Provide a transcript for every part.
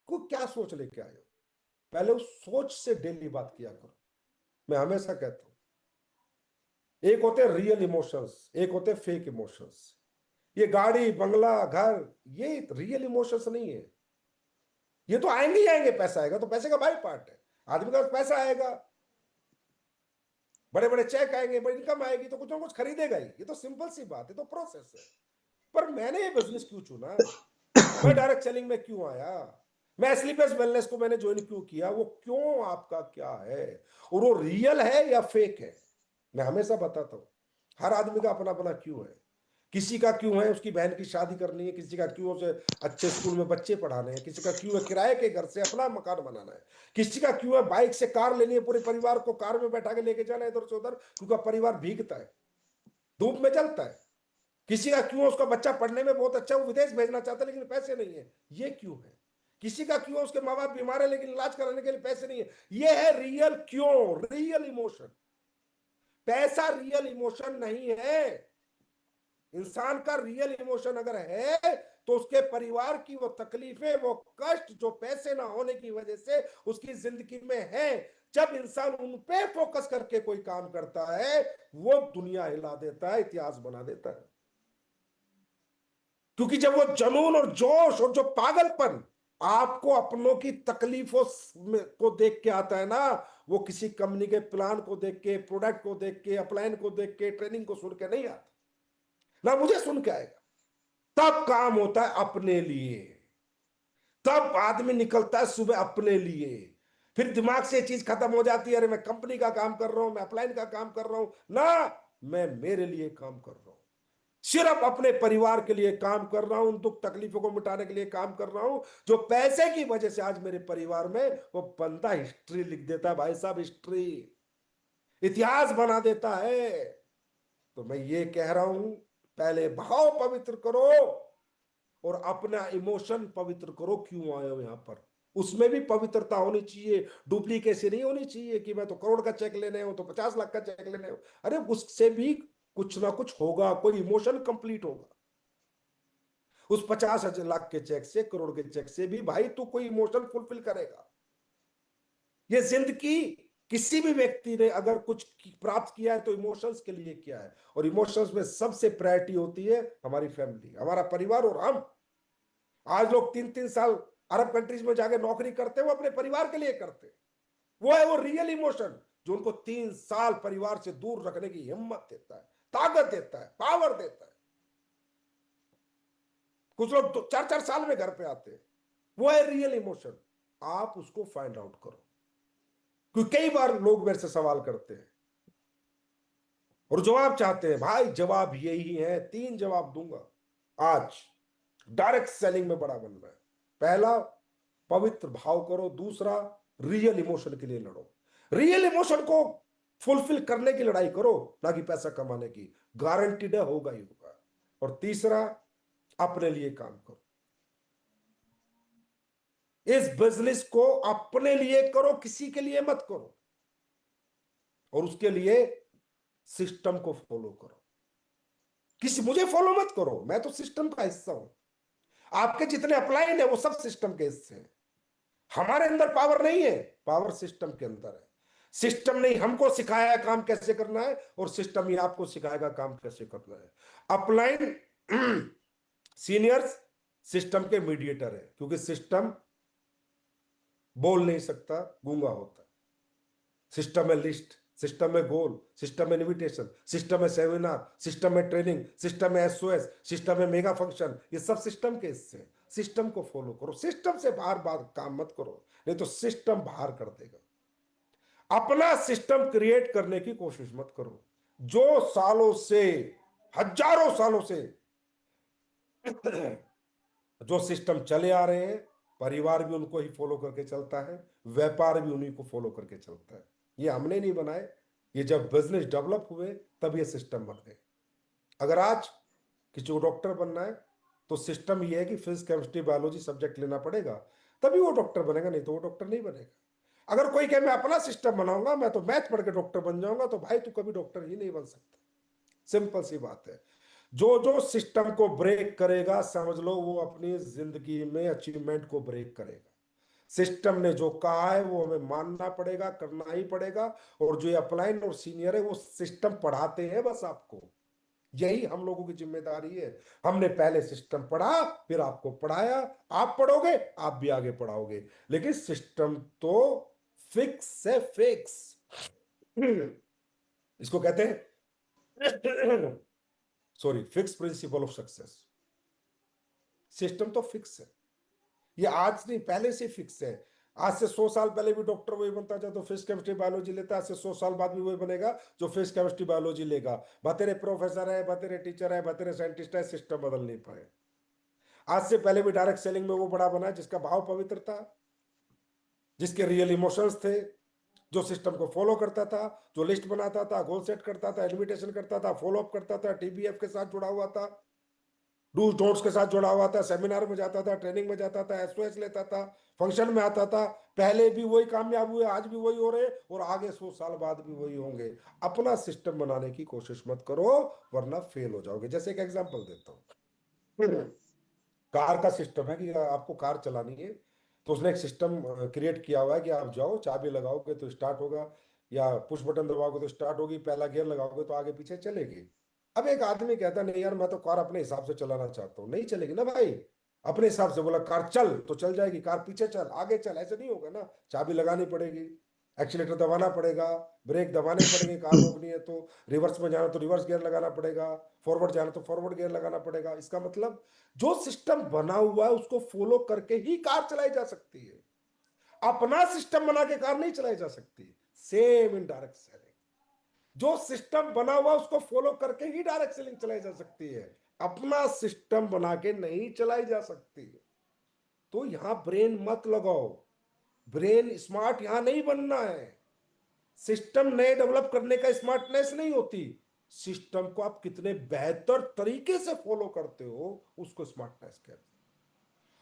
को क्या सोच लेके आए हो? पहले उस सोच से डेली बात किया करो। मैं हमेशा कहता हूं, एक होते रियल इमोशंस, एक होते फेक इमोशंस। ये गाड़ी बंगला घर, ये रियल इमोशंस नहीं है। ये तो आएंगे ही आएंगे, पैसा आएगा तो पैसे का बाई पार्ट है। आदमी का पैसा आएगा, बड़े बड़े चेक आएंगे, बड़ी इनकम आएगी तो कुछ ना कुछ खरीदेगा ही। ये तो सिंपल सी बात है, तो प्रोसेस है। पर मैंने ये बिजनेस क्यों चुना? मैं डायरेक्ट सेलिंग में क्यों आया? मैं स्लीपर्स वेलनेस को मैंने ज्वाइन क्यों किया? वो क्यों, आपका क्या है? और वो रियल है या फेक है? मैं हमेशा बताता हूं, हर आदमी का अपना अपना क्यों है। किसी का क्यों है, उसकी बहन की शादी करनी है। किसी का क्यों, उसे अच्छे स्कूल में बच्चे पढ़ाने हैं। किसी का क्यों है, किराए के घर से अपना मकान बनाना है। किसी का क्यों है, बाइक से कार लेनी है, पूरे परिवार को कार में बैठा के लेके जाना है इधर से उधर, क्योंकि परिवार भीगता है, धूप में जलता है। किसी का क्यों, उसका बच्चा पढ़ने में बहुत अच्छा, वो विदेश भेजना चाहता है लेकिन पैसे नहीं है। ये क्यों है? किसी का क्यों, उसके माँ बाप बीमार है लेकिन इलाज कराने के लिए पैसे नहीं है। ये है रियल क्यों, रियल इमोशन। पैसा रियल इमोशन नहीं है। इंसान का रियल इमोशन अगर है तो उसके परिवार की वो तकलीफें, वो कष्ट जो पैसे ना होने की वजह से उसकी जिंदगी में है, जब इंसान उन पे फोकस करके कोई काम करता है, वो दुनिया हिला देता है, इतिहास बना देता है। क्योंकि जब वो जुनून और जोश और जो पागलपन आपको अपनों की तकलीफों को देख के आता है ना, वो किसी कंपनी के प्लान को देख के, प्रोडक्ट को देख के, अपलाइन को देख के, ट्रेनिंग को सुन के नहीं आता, ना मुझे सुन के आएगा। तब काम होता है अपने लिए, तब आदमी निकलता है सुबह अपने लिए। फिर दिमाग से चीज खत्म हो जाती है, अरे मैं कंपनी का काम कर रहा हूं, मैं अपलाइन का काम कर रहा हूं ना, मैं मेरे लिए काम कर रहा हूं, सिर्फ अपने परिवार के लिए काम कर रहा हूं, उन दुख तकलीफों को मिटाने के लिए काम कर रहा हूं। जो पैसे की वजह से आज मेरे परिवार में, वो बंदा हिस्ट्री लिख देता है भाई साहब, हिस्ट्री, इतिहास बना देता है। तो मैं ये कह रहा हूं, पहले भाव पवित्र करो और अपना इमोशन पवित्र करो। क्यों आए हो यहां पर, उसमें भी पवित्रता होनी चाहिए। डुप्लीकेसी नहीं होनी चाहिए कि मैं तो करोड़ का चेक लेने हो तो 50 लाख का चेक लेने हो। अरे उससे भी कुछ ना कुछ होगा, कोई इमोशन कंप्लीट होगा। उस 50 लाख के चेक से, करोड़ के चेक से भी भाई तू कोई इमोशन फुलफिल करेगा। ये जिंदगी, किसी भी व्यक्ति ने अगर कुछ प्राप्त किया है तो इमोशंस के लिए किया है, और इमोशंस में सबसे प्रायोरिटी होती है हमारी फैमिली, हमारा परिवार और हम। आज लोग 3-3 साल अरब कंट्रीज में जाके नौकरी करते हैं, वो अपने परिवार के लिए करते हैं। वो है वो रियल इमोशन जो उनको 3 साल परिवार से दूर रखने की हिम्मत देता है, ताकत देता है, पावर देता है। कुछ लोग तो 4-4 साल में घर पे आते हैं। वो है रियल इमोशन। आप उसको फाइंड आउट करो। क्योंकि कई बार लोग मेरे से सवाल करते हैं और जवाब चाहते हैं, भाई जवाब यही है, 3 जवाब दूंगा आज। डायरेक्ट सेलिंग में बड़ा बनना है। पहला, पवित्र भाव करो। दूसरा, रियल इमोशन के लिए लड़ो। रियल इमोशन को फुलफिल करने की लड़ाई करो, ना कि पैसा कमाने की। गारंटीड है, होगा ही होगा। और तीसरा, अपने लिए काम करो। इस बिजनेस को अपने लिए करो, किसी के लिए मत करो। और उसके लिए सिस्टम को फॉलो करो। किसी मुझे फॉलो मत करो, मैं तो सिस्टम का हिस्सा हूं। आपके जितने अप्लाइन है वो सब सिस्टम के हिस्से हैं। हमारे अंदर पावर नहीं है, पावर सिस्टम के अंदर है। सिस्टम ने हमको सिखाया है काम कैसे करना है, और सिस्टम ही आपको सिखाएगा काम कैसे करना है। अपलाइन सीनियर्स सिस्टम के मीडिएटर है, क्योंकि सिस्टम बोल नहीं सकता, गूंगा होता है। सिस्टम में लिस्ट, सिस्टम में गोल, सिस्टम में इनविटेशन, सिस्टम में सेमिनार, सिस्टम में ट्रेनिंग, सिस्टम में एसओएस, सिस्टम में मेगा फंक्शन, ये सब सिस्टम के हिस्से हैं। सिस्टम को फॉलो करो, सिस्टम से बाहर बात काम मत करो, नहीं तो सिस्टम बाहर कर देगा। अपना सिस्टम क्रिएट करने की कोशिश मत करो। जो सालों से, हजारों सालों से जो सिस्टम चले आ रहे हैं, परिवार भी उनको ही फॉलो करके चलता है, व्यापार भी उन्हीं को फॉलो करके चलता है। ये हमने नहीं बनाए, ये जब बिजनेस डेवलप हुए तब ये सिस्टम बन गए। अगर आज किसी को डॉक्टर बनना है तो सिस्टम ये है कि फिजिक्स केमिस्ट्री बायोलॉजी सब्जेक्ट लेना पड़ेगा, तभी वो डॉक्टर बनेगा, नहीं तो वो डॉक्टर नहीं बनेगा। अगर कोई कहे मैं अपना सिस्टम बनाऊंगा, मैं तो मैथ पढ़ के डॉक्टर बन जाऊंगा, तो भाई तू कभी डॉक्टर ही नहीं बन सकता। सिंपल सी बात है। जो जो सिस्टम को ब्रेक करेगा, समझ लो वो अपनी जिंदगी में अचीवमेंट को ब्रेक करेगा। सिस्टम ने जो कहा है वो हमें मानना पड़ेगा, करना ही पड़ेगा। और जो अपलाइन और सीनियर है वो सिस्टम पढ़ाते हैं बस आपको, यही हम लोगों की जिम्मेदारी है। हमने पहले सिस्टम पढ़ा, फिर आपको पढ़ाया, आप पढ़ोगे आप भी आगे पढ़ाओगे, लेकिन सिस्टम तो फिक्स है, फिक्स। इसको कहते हैं sorry, fix principle of success. System तो फिक्स है, ये आज नहीं पहले से फिक्स है। आज से 100 साल पहले भी डॉक्टर वही बनता था तो फिजिक्स केमिस्ट्री बायोलॉजी लेता, आज से 100 साल बाद भी वही बनेगा जो फिजिक्स केमिस्ट्री बायोलॉजी लेगा। बतेरे प्रोफेसर है, बतेरे टीचर है, बतेरे साइंटिस्ट है, सिस्टम बदल नहीं पाए। आज से पहले भी डायरेक्ट सेलिंग में वो बड़ा बना जिसका भाव पवित्र था, जिसके रियल इमोशंस थे, जो सिस्टम को फॉलो करता था, जो लिस्ट बनाता था, गोल सेट करता था, इन्विटेशन करता था, फॉलो अप करता था, टीबीएफ के साथ जुड़ा हुआ था, डूज डोंट्स के साथ जुड़ा हुआ था, सेमिनार में जाता था, ट्रेनिंग में जाता था, एसओएस लेता था, फंक्शन में आता था। पहले भी वही कामयाब हुए, आज भी वही हो रहे, और आगे 100 साल बाद भी वही होंगे। अपना सिस्टम बनाने की कोशिश मत करो, वरना फेल हो जाओगे। जैसे एक एग्जांपल देता हूँ, कार का सिस्टम है कि आपको कार चलानी है, तो उसने एक सिस्टम क्रिएट किया हुआ है कि आप जाओ, चाबी लगाओगे तो स्टार्ट होगा, या पुश बटन दबाओगे तो स्टार्ट होगी, पहला गियर लगाओगे तो आगे पीछे चलेगी। अब एक आदमी कहता नहीं यार मैं तो कार अपने हिसाब से चलाना चाहता हूँ, नहीं चलेगी ना भाई। अपने हिसाब से बोला कार चल तो चल जाएगी, कार पीछे चल आगे चल ऐसे नहीं होगा ना। चाबी लगानी पड़ेगी, एक्सीलेटर दबाना पड़ेगा, ब्रेक दबाने पड़ेंगे, कार रोकनी है तो। रिवर्स में जाना तो रिवर्स गियर लगाना पड़ेगा, फॉरवर्ड जाना तो फॉरवर्ड गियर लगाना पड़ेगा। इसका मतलब जो सिस्टम बना हुआ है उसको फॉलो करके ही कार चलाई जा सकती है, अपना सिस्टम बना के कार नहीं चलाई जा सकती। सेम इन डायरेक्ट सेलिंग, जो सिस्टम बना हुआ उसको फॉलो करके ही डायरेक्ट सेलिंग चलाई जा सकती है, अपना सिस्टम बना के नहीं चलाई जा सकती। तो यहां ब्रेन मत लगाओ, ब्रेन स्मार्ट यहां नहीं बनना है। सिस्टम नए डेवलप करने का स्मार्टनेस नहीं होती, सिस्टम को आप कितने बेहतर तरीके से फॉलो करते हो उसको स्मार्टनेस कहते हैं।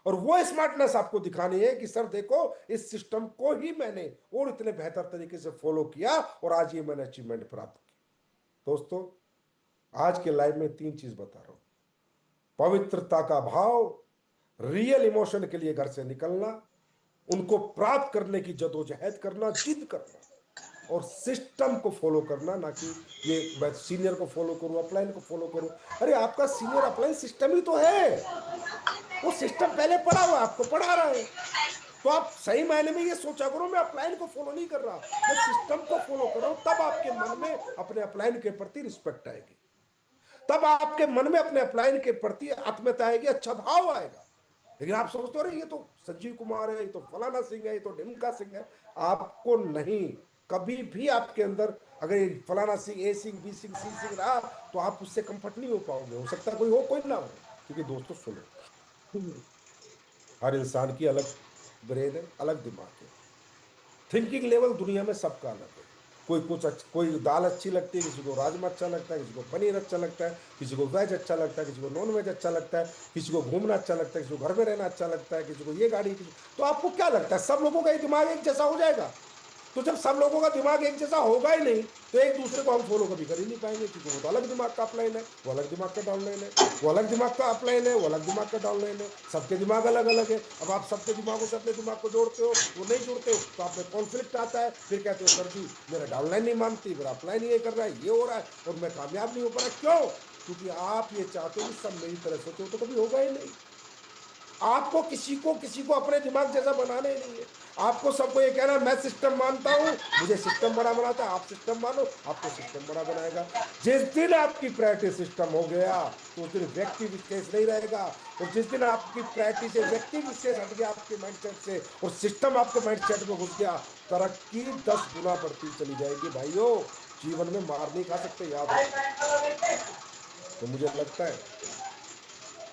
और वो स्मार्टनेस आपको दिखानी है कि सर देखो इस सिस्टम को ही मैंने और इतने बेहतर तरीके से फॉलो किया और आज ये मैंने अचीवमेंट प्राप्त की। दोस्तों, आज के लाइव में 3 चीज बता रहा हूं। पवित्रता का भाव, रियल इमोशन के लिए घर से निकलना, उनको प्राप्त करने की जदोजहद करना, जिद करना, और सिस्टम को फॉलो करना, ना कि ये मैं सीनियर को फॉलो करूं, अपलाइन को फॉलो करूं। अरे आपका सीनियर अपलाइन सिस्टम ही तो है, वो सिस्टम पहले पढ़ा हुआ आपको पढ़ा रहा है। तो आप सही मायने में ये सोचा करो मैं अपलाइन को फॉलो नहीं कर रहा, मैं सिस्टम को फॉलो कर रहा हूं। तब आपके मन में अपने अपलाइन के प्रति रिस्पेक्ट आएगी, तब आपके मन में अपने अपलाइन के प्रति आत्मीयता आएगी, अच्छा भाव आएगा। लेकिन आप सोचते हो ये तो संजीव कुमार है, ये तो फलाना सिंह है, ये तो ढिमका सिंह है। आपको नहीं, कभी भी आपके अंदर अगर ये फलाना सिंह, ए सिंह, बी सिंह, सी सिंह रहा तो आप उससे कंफर्ट नहीं हो पाओगे। हो सकता है कोई हो, कोई ना हो। क्योंकि दोस्तों सुनो, हर इंसान की अलग ब्रेन है, अलग दिमाग है, थिंकिंग लेवल दुनिया में सबका अलग है। कोई दाल अच्छी लगती है, किसी को राजमा अच्छा लगता है, किसी को पनीर अच्छा लगता है, किसी को वेज अच्छा लगता है, किसी को नॉन वेज अच्छा लगता है, किसी को घूमना अच्छा लगता है, किसी को घर में रहना अच्छा लगता है, किसी को ये गाड़ी तो आपको क्या लगता है सब लोगों का दिमाग एक जैसा हो जाएगा? तो जब सब लोगों का दिमाग एक जैसा होगा ही नहीं तो एक दूसरे को हम फॉलो कभी कर ही नहीं पाएंगे, क्योंकि वो तो अलग दिमाग का अपलाइन है, वो अलग दिमाग का डाउनलाइन है, वो अलग दिमाग का अपलाइन है, वो अलग दिमाग का डाउनलाइन है। सबके दिमाग अलग अलग है। अब आप सबके दिमागों से अपने दिमाग को जोड़ते हो, वो नहीं जोड़ते हो तो आप में कॉन्फ्लिक्ट आता है। फिर कहते हो सर जी मेरा डाउनलाइन नहीं मानती, मेरा अपलाइन ये कर रहा है, ये हो रहा है और मैं कामयाब नहीं हो पा रहा। क्यों? क्योंकि आप ये चाहते हो कि सब मेरी तरह सोचो, तो कभी होगा ही नहीं। आपको किसी को अपने दिमाग जैसा बनाना ही नहीं है। आपको सबको ये कहना मैं सिस्टम मानता हूं, मुझे सिस्टम बड़ा बनाता है, आप सिस्टम मानो, आपको सिस्टम बड़ा बनाएगा। जिस दिन आपकी प्रायोरिटी सिस्टम हो गया तो उस दिन व्यक्ति विशेष नहीं रहेगा। और जिस दिन आपकी प्रायोरिटी से व्यक्ति विशेष हट गया आपके माइंडसेट से और सिस्टम आपके माइंडसेट में घुस गया, तरक्की 10 गुना बढ़ती चली जाएगी। भाइयों, जीवन में मार नहीं खा सकते, याद रखो। तो मुझे लगता है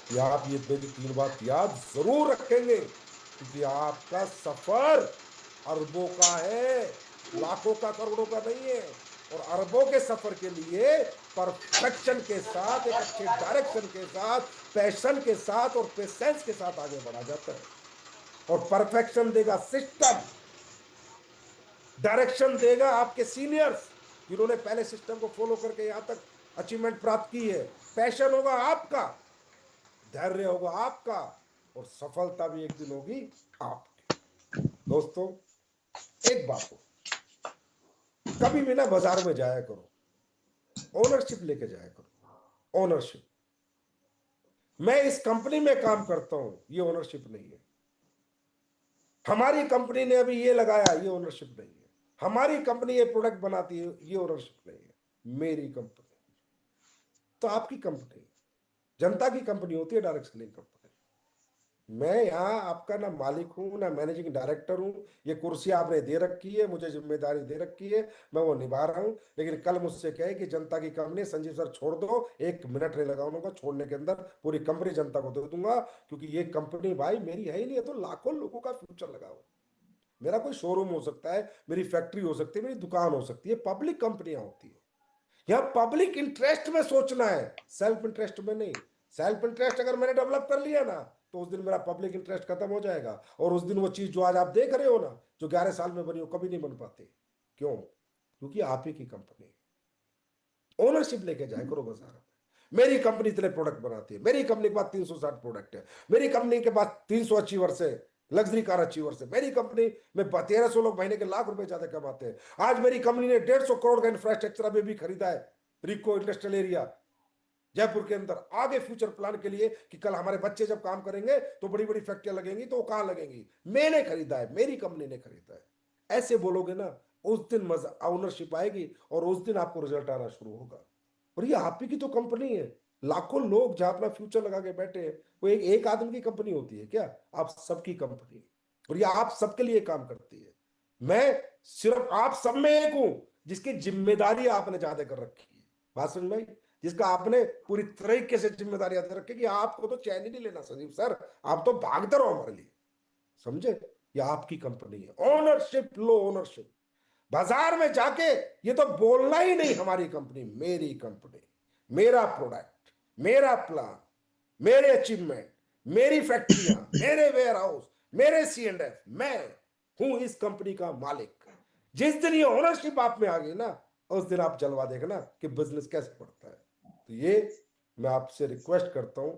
कि आप ये मेरी 3 बात याद जरूर रखेंगे, क्योंकि आपका सफर अरबों का है, लाखों का, करोड़ों का नहीं है। और अरबों के सफर के लिए परफेक्शन के साथ, एक अच्छे डायरेक्शन के साथ, पैशन के साथ और पेशेंस के साथ आगे बढ़ा जाता है। और परफेक्शन देगा सिस्टम, डायरेक्शन देगा आपके सीनियर्स जिन्होंने पहले सिस्टम को फॉलो करके यहां तक अचीवमेंट प्राप्त की है। पैशन होगा आपका, धैर्य होगा आपका, और सफलता भी एक दिन होगी आपकी। दोस्तों एक बात हो, कभी भी ना बाजार में जाया करो, ओनरशिप लेके जाया करो। ओनरशिप, मैं इस कंपनी में काम करता हूं, ये ओनरशिप नहीं है। हमारी कंपनी ने अभी ये लगाया, ये ओनरशिप नहीं है। हमारी कंपनी ये प्रोडक्ट बनाती है, ये ओनरशिप नहीं है। मेरी कंपनी तो आपकी कंपनी, जनता की कंपनी होती है डायरेक्ट सेलिंग कंपनी। मैं यहाँ आपका ना मालिक हूँ ना मैनेजिंग डायरेक्टर हूँ। ये कुर्सी आपने दे रखी है, मुझे जिम्मेदारी दे रखी है, मैं वो निभा रहा हूँ। लेकिन कल मुझसे कहे कि जनता की कंपनी, संजीव सर छोड़ दो, 1 मिनट नहीं लगाऊंगा, छोड़ने के अंदर पूरी कंपनी जनता को दे दूंगा। क्योंकि ये कंपनी भाई मेरी है ही नहीं है, तो लाखों लोगों का फ्यूचर लगा हुआ। मेरा कोई शोरूम हो सकता है, मेरी फैक्ट्री हो सकती है, मेरी दुकान हो सकती है, पब्लिक कंपनियां होती है। यहाँ पब्लिक इंटरेस्ट में सोचना है, सेल्फ इंटरेस्ट में नहीं। सेल्फ इंटरेस्ट अगर मैंने डेवलप कर लिया ना, तो उस दिन मेरा पब्लिक इंटरेस्ट खत्म हो जाएगा, और उस दिन वो चीज जो आज आप देख रहे हो ना, जो 11 साल में बनी हो, कभी नहीं बन पाती। क्यों? क्योंकि आप ही की कंपनी। ओनरशिप लेके जाए करो बाजार में। मेरी कंपनी इतने प्रोडक्ट बनाती है, मेरी कंपनी के पास 360 प्रोडक्ट है, मेरी कंपनी के पास 300 अचीवर्स है, लग्जरी कार अचीवर्स है। मेरी कंपनी में 1300 लोग महीने के लाख रुपए ज्यादा कमाते हैं। आज मेरी कंपनी ने 150 करोड़ का इंफ्रास्ट्रक्चर अभी भी खरीदा है, रिको इंडस्ट्रियल एरिया जयपुर के अंदर, आगे फ्यूचर प्लान के लिए कि कल हमारे बच्चे जब काम करेंगे तो बड़ी बड़ी फैक्ट्रियां लगेंगी, तो वो कहां लगेंगी? मैंने खरीदा है, मेरी कंपनी ने खरीदा है। ऐसे बोलोगे ना, उस दिन मजा ओनरशिप आएगी, और उस दिन आपको रिजल्ट आना शुरू होगा। और ये आप ही की तो कंपनी है। लाखों लोग जहां अपना फ्यूचर लगा के बैठे हैं, वो एक आदमी की कंपनी होती है क्या? आप सबकी कंपनी है, और ये आप सबके लिए काम करती है। मैं सिर्फ आप सब में एक हूं, जिसकी जिम्मेदारी आपने ज्यादा कर रखी है। बात समझ में आई? जिसका आपने पूरी तरीके से जिम्मेदारी अदा रखी कि आपको तो चैन ही नहीं लेना संजीव सर, आप तो भागते रहो हमारे लिए। समझे? ये आपकी कंपनी है। ओनरशिप लो, ओनरशिप। बाजार में जाके ये तो बोलना ही नहीं, हमारी कंपनी, मेरी कंपनी, मेरा प्रोडक्ट, मेरा प्लान, मेरे अचीवमेंट, मेरी फैक्ट्रियां, मेरे वेयर हाउस, मेरे C&F, मैं हूं इस कंपनी का मालिक। जिस दिन ये ओनरशिप आप में आ गई ना, उस दिन आप जलवा देखना कि बिजनेस कैसे बढ़ता है। तो ये मैं आपसे रिक्वेस्ट करता हूं,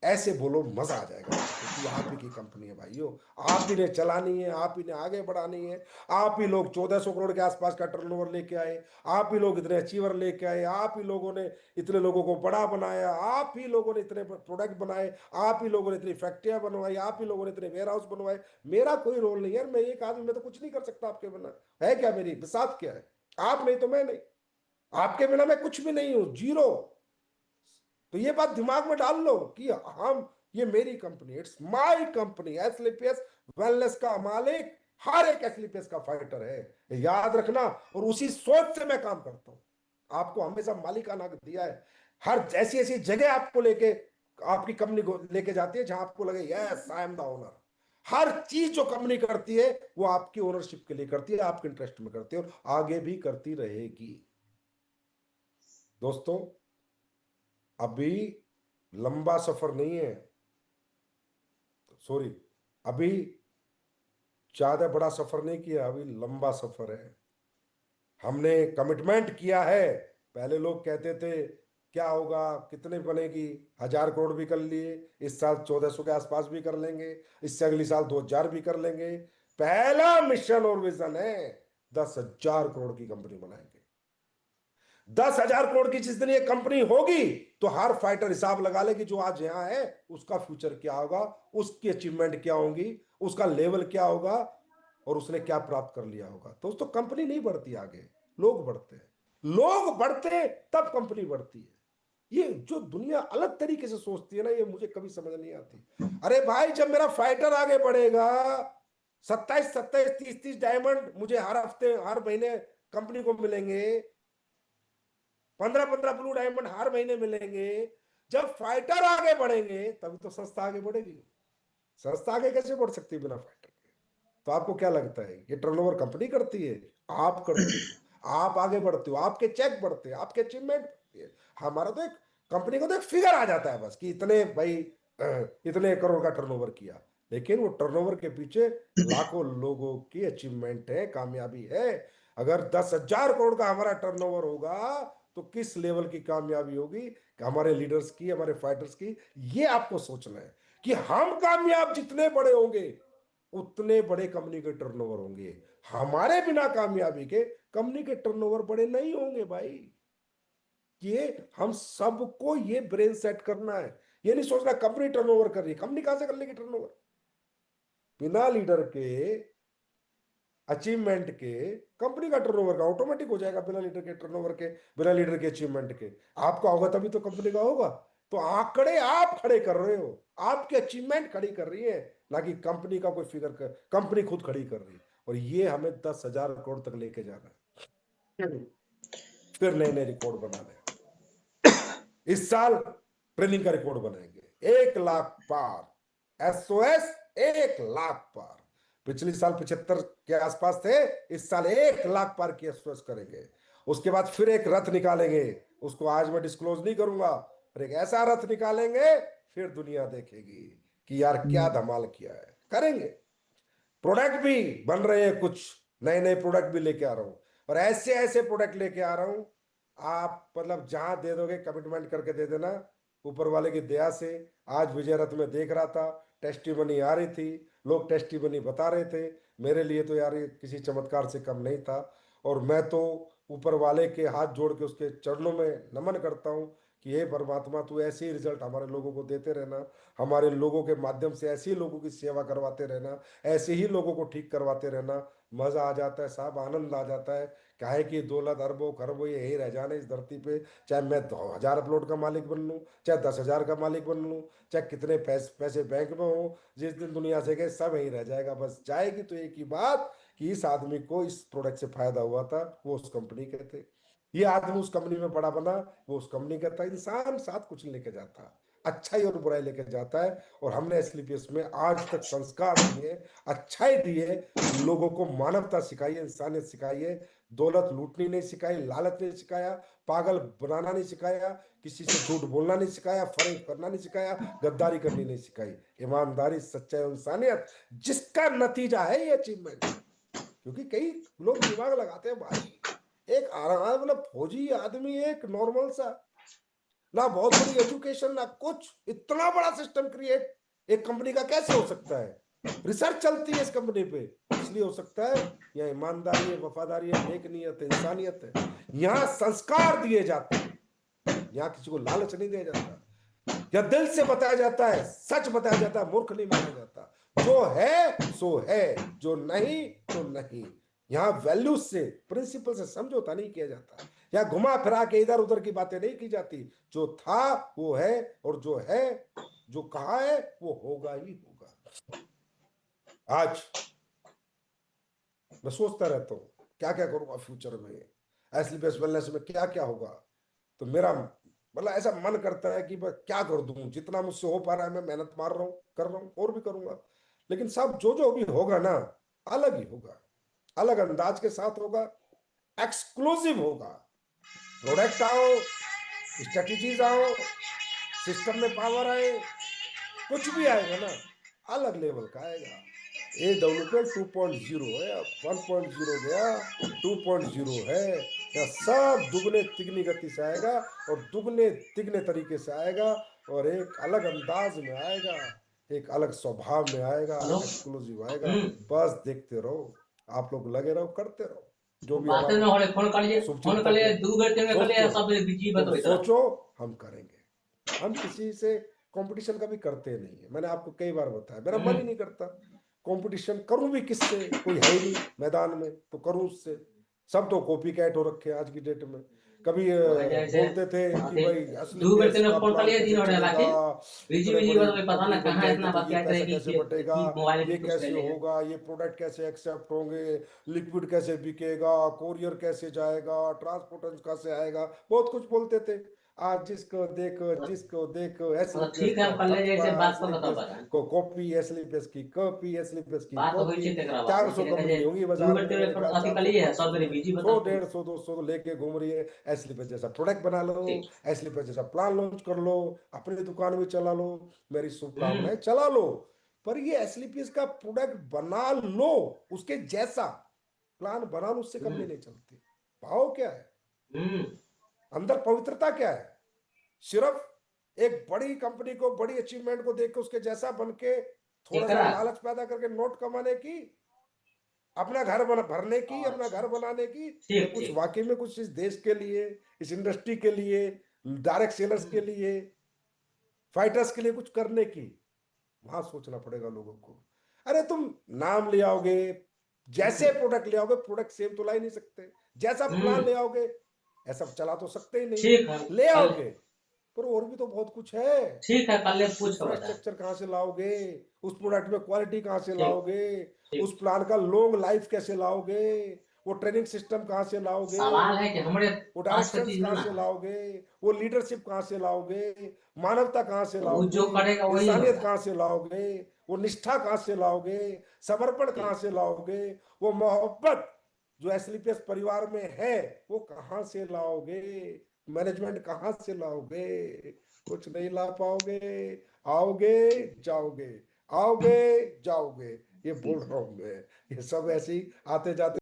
ऐसे बोलो, मजा आ जाएगा आपको कि आप ही की कंपनी है भाइयों। आप ही ने चलानी है, आप ही ने आगे बढ़ानी है। आप ही लोग 1400 करोड़ के आसपास का टर्नओवर लेके आए, आप ही लोग इतने अचीवर लेके आए, आप ही लोगों ने इतने लोगों को बड़ा बनाया, आप ही लोगों ने इतने प्रोडक्ट बनाए, आप ही लोगों ने इतनी फैक्ट्रियां बनवाई, आप ही लोगों ने इतने वेयर हाउस बनवाए। मेरा कोई रोल नहीं है, मैं एक आदमी, मैं तो कुछ नहीं कर सकता आपके बिना। है क्या मेरी बिसात क्या है? आप नहीं तो मैं नहीं, आपके बिना मैं कुछ भी नहीं हूं, जीरो। तो ये बात दिमाग में डाल लो कि हम, ये मेरी company, it's my company. Asclepius wellness का मालिक हर एक एस्क्लेपियस का फाइटर है, याद रखना। और उसी सोच से मैं काम करता हूं। आपको हमेशा मालिकाना हक दिया है। हर ऐसी ऐसी जगह आपको लेके, आपकी कंपनी को लेके जाती है जहां आपको लगे yes I am the owner. हर चीज जो कंपनी करती है वो आपकी ओनरशिप के लिए करती है, आपके इंटरेस्ट में करती है, और आगे भी करती रहेगी। दोस्तों, अभी लंबा सफर नहीं है, सॉरी, अभी ज्यादा बड़ा सफर नहीं किया, अभी लंबा सफर है। हमने कमिटमेंट किया है। पहले लोग कहते थे क्या होगा, कितने बनेगी, 1000 करोड़ भी कर लिए, इस साल 1400 के आसपास भी कर लेंगे, इससे अगली साल 2000 भी कर लेंगे। पहला मिशन और विजन है 10,000 करोड़ की कंपनी बनाएंगे। 10,000 करोड़ की जिस दिन ये कंपनी होगी, तो हर फाइटर हिसाब लगा ले कि जो आज यहां है उसका फ्यूचर क्या होगा, उसकी अचीवमेंट क्या होगी, उसका लेवल क्या होगा, और उसने क्या प्राप्त कर लिया होगा। दोस्तों, कंपनी नहीं बढ़ती आगे, लोग बढ़ते हैं। लोग बढ़ते हैं तब कंपनी बढ़ती है। ये जो दुनिया अलग तरीके से सोचती है ना, ये मुझे कभी समझ नहीं आती। अरे भाई, जब मेरा फाइटर आगे बढ़ेगा, 27-27, 30-30 डायमंड मुझे हर हफ्ते, हर महीने कंपनी को मिलेंगे, 15-15 ब्लू डायमंड हर महीने मिलेंगे। जब फाइटर आगे बढ़ेंगे तभी तो संस्था आगे बढ़ेगी। संस्था आगे कैसे बढ़ सकती है बिना फाइटर के? तो आपको क्या लगता है ये टर्नओवर कंपनी करती है? आप करते हो, आप आगे बढ़ते हो, आपके चेक बढ़ते हैं, आपके अचीवमेंट बढ़ती है। हमारा तो एक कंपनी को तो एक फिगर आ जाता है बस कि इतने भाई, इतने करोड़ का टर्नओवर किया। लेकिन वो टर्नओवर के पीछे लाखों लोगों की अचीवमेंट है, कामयाबी है। अगर 10,000 करोड़ का हमारा टर्नओवर होगा, तो किस लेवल की कामयाबी होगी कि हमारे लीडर्स की, हमारे फाइटर्स की। ये आपको सोचना है कि हम कामयाब जितने बड़े होंगे, उतने बड़े कंपनी के टर्नओवर होंगे। हमारे बिना कामयाबी के कंपनी के टर्नओवर बड़े नहीं होंगे भाई। ये हम सबको ये ब्रेन सेट करना है। ये नहीं सोचना कंपनी टर्नओवर कर रही है, कंपनी कहां से कर लेगी टर्नओवर? बिना लीडर के अचीवमेंट के कंपनी का टर्नओवर का ऑटोमेटिक हो जाएगा, बिना लीडर के टर्नओवर के, बिना लीडर के अचीवमेंट के। आपका होगा तभी तो कंपनी का होगा। तो आंकड़े आप खड़े कर रहे हो, आपके अचीवमेंट खड़ी कर रही है, ना कि कंपनी का कोई फिगर कर, कंपनी खुद खड़ी कर रही है। और ये हमें 10,000 करोड़ तक लेके जाना है, फिर नए नए रिकॉर्ड बनाने। इस साल ट्रेनिंग का रिकॉर्ड बनाएंगे 1 लाख पार, एसओएस 1 लाख पार। पिछले साल 75 के आसपास थे, इस साल 1 लाख पार की एसओएस करेंगे। उसके बाद फिर एक रथ निकालेंगे, उसको आज मैं डिस्क्लोज नहीं करूंगा, पर एक ऐसा रथ निकालेंगे, फिर दुनिया देखेगी कि यार क्या धमाल किया है। करेंगे। प्रोडक्ट भी बन रहे हैं, कुछ नए नए प्रोडक्ट भी लेके आ रहा हूं, और ऐसे ऐसे प्रोडक्ट लेके आ रहा हूं, आप मतलब जहां दे दोगे कमिटमेंट करके दे देना, ऊपर वाले की दया से। आज विजय रथ में देख रहा था, टेस्टिमनी आ रही थी, लोग टेस्टिमनी बता रहे थे। मेरे लिए तो यार ये किसी चमत्कार से कम नहीं था। और मैं तो ऊपर वाले के हाथ जोड़ के उसके चरणों में नमन करता हूँ कि हे परमात्मा, तू ऐसे ही रिजल्ट हमारे लोगों को देते रहना, हमारे लोगों के माध्यम से ऐसे ही लोगों की सेवा करवाते रहना, ऐसे ही लोगों को ठीक करवाते रहना। मजा आ जाता है साहब, आनंद आ जाता है। काहे कि दौलत अरबों खरबों ये यही रह जाने इस धरती पे। चाहे मैं 2,000 अपलोड का मालिक बन लूँ, चाहे 10,000 का मालिक बन लूँ, चाहे कितने पैसे बैंक में हो, जिस दिन दुनिया से गए सब यही रह जाएगा। बस जाएगी तो एक ही बात कि इस आदमी को इस प्रोडक्ट से फायदा हुआ था, वो उस कंपनी के थे। ये आदमी उस कंपनी में बड़ा बना, वो उस कंपनी का था। इंसान साथ कुछ नहीं लेके जाता, अच्छाई और बुराई लेके जाता है। और हमने एसलीपीएस में आज तक संस्कार दिए, अच्छाई दिए, लोगों को मानवता सिखाई है, इंसानियत सिखाई है। दौलत लूटनी नहीं सिखाई, लालच नहीं सिखाया, पागल बनाना नहीं सिखाया, किसी से झूठ बोलना नहीं सिखाया, फरेब करना नहीं सिखाया, गद्दारी करनी नहीं सिखाई। ईमानदारी, सच्चाई और इंसानियत, जिसका नतीजा है ये अचीवमेंट। क्योंकि कई लोग दिमाग लगाते हैं भाई, एक आराम मतलब फौजी आदमी, एक नॉर्मल सा, ना बहुत बड़ी एजुकेशन ना कुछ, इतना बड़ा सिस्टम क्रिएट एक कंपनी का कैसे हो सकता है? रिसर्च चलती है इस कंपनी पे, इसलिए हो सकता है। यहाँ ईमानदारी है, वफादारी है, नेक नियत है, इंसानियत है। यहाँ संस्कार दिए जाते हैं, यहाँ किसी को लालच नहीं दिया जाता, या दिल से बताया जाता है, सच बताया जाता है, मूर्ख नहीं बनाया जाता। जो है सो है, जो नहीं तो नहीं। यहाँ वैल्यूज से, प्रिंसिपल से समझौता नहीं किया जाता। या घुमा फिरा के इधर उधर की बातें नहीं की जाती। जो था वो है, और जो है, जो कहा है वो होगा ही होगा। आज मैं सोचता रहता हूँ क्या क्या करूंगा फ्यूचर में, एसलीपीएस वेलनेस में क्या क्या होगा। तो मेरा मतलब ऐसा मन करता है कि मैं क्या कर दूं, जितना मुझसे हो पा रहा है मैं मेहनत मार रहा हूँ, कर रहा हूँ, और भी करूंगा। लेकिन सब जो जो भी होगा ना, अलग ही होगा, अलग अंदाज के साथ होगा, एक्सक्लूसिव होगा। प्रोडक्ट आओ, स्ट्रेटेजीज आओ, सिस्टम में पावर आए, कुछ भी आएगा ना, अलग लेवल का आएगा। ए डेवलपमेंट 2.0 है, अब 1.0 गया, 2.0 है। या सब दुगने तिगनी गति से आएगा, और दुगने तिगने तरीके से आएगा, और एक अलग अंदाज में आएगा, एक अलग स्वभाव में आएगा, हेलो। एक्सक्लूसिव आएगा। बस देखते रहो, आप लोग लगे रहो, करते रहो, जो भी बातें हमारी में होले फोन कर शुभचिंतक लिए है। 2 घंटे में कर सोचते लिए रहो, सब बिजी तुम बतो इतना। सोचो, हम करेंगे। हम किसी से कंपटीशन कभी करते नहीं है, मैंने आपको कई बार बताया, मेरा मन ही नहीं करता। कंपटीशन करूं भी किससे, कोई है ही नहीं मैदान में, तो करूं उससे? सब तो कॉपी कैट हो रखे हैं आज की डेट में। कभी जैसे बोलते थे कि अथी भाई 2 घंटे एसलीपीएस में का फोन कर प्लान लिए कैसे 3 घंटे चलेगा, लाके बिजी इतने बिजी बड़ी बतो पता कंपनी ना बन कहाँ जाएगी इतना तो बात ये क्या पैसा करेगी कैसे बटेगा, कि मोबाइल ये में कुछ ले कैसे लेंगे। होगा, ये प्रोडक्ट कैसे एक्सेप्ट होंगे, लिक्विड कैसे बिकेगा, कोरियर कैसे जाएगा, ट्रांसपोर्टेशन कैसे आएगा, बहुत कुछ बोलते थे। आज जिसको देखो तो एसलीपीएस ठीक है, का हम कर ले ठप्पा, जैसे बात को बताओ एसलीपीएस पता को कॉपी, एसलीपीएस की कॉपी, एसलीपीएस की बात तो हुई कॉपी। थी तेरा बात 400 लेकिन कंपनी जैसे होंगी दो बाजार में, घंटे मेरे में ख्याल अथी कर 400 लिए है 500 सब नहीं मेरे है, बिजी बताओ 100 तुम। 150 200 लेके घूम रही है। एसलीपीएस जैसा प्रोडक्ट बना लो, ठीक। एसलीपीएस जैसा प्लान लॉन्च कर लो, अपनी दुकान में चला लो, मेरी हम्म। शुभकामनाएं, चला लो। पर ये एसलीपीएस का प्रोडक्ट बना लो, उसके जैसा प्लान बना लो, उससे कंपनी हम्म। नहीं चलती। भाव क्या है, हम्म। अंदर पवित्रता क्या है? सिर्फ एक बड़ी कंपनी को, बड़ी अचीवमेंट को देख के उसके जैसा बन के थोड़ा सा एकरा लालच पैदा करके नोट कमाने की, अपना घर भरने की, अपना अच्छा घर बनाने की, या ठीक कुछ ठीक वाकई में कुछ इस देश के लिए, इस इंडस्ट्री के लिए, डायरेक्ट सेलर्स के हम्म, लिए, फाइटर्स के लिए कुछ करने की, वहां सोचना पड़ेगा लोगों को। अरे तुम नाम ले आओगे, जैसे हम्म, प्रोडक्ट ले आओगे, प्रोडक्ट सेम तो ला ही नहीं सकते। जैसा प्लान हम्म, ले आओगे, ऐसा चला तो सकते ही नहीं। ठीक है ले कल आओगे, पर और भी तो बहुत कुछ है। ठीक है कल पूछ कर बता इंफ्रास्ट्रक्चर कहाँ से लाओगे, उस प्रोडक्ट में क्वालिटी कहाँ से ठीक लाओगे, ठीक उस प्लान का लॉन्ग लाइफ कैसे लाओगे, वो ट्रेनिंग सिस्टम कहाँ से लाओगे, सवाल है कि हमारे वो पास का डायरेक्शंस चीज कहाँ ना से है लाओगे, वो लीडरशिप कहाँ से लाओगे, मानवता कहाँ से तो वो लाओगे, जो करेगा वही इंसानियत होगा कहाँ से लाओगे, वो निष्ठा कहाँ से लाओगे, समर्पण कहाँ ठीक से लाओगे, वो मोहब्बत जो एसलीपीएस परिवार में है वो कहाँ से लाओगे, मैनेजमेंट कहाँ से लाओगे, कुछ नहीं ला पाओगे। आओगे जाओगे, आओगे जाओगे, ये बोल रहा हूं मैं। ये सब ऐसे ही आते जाते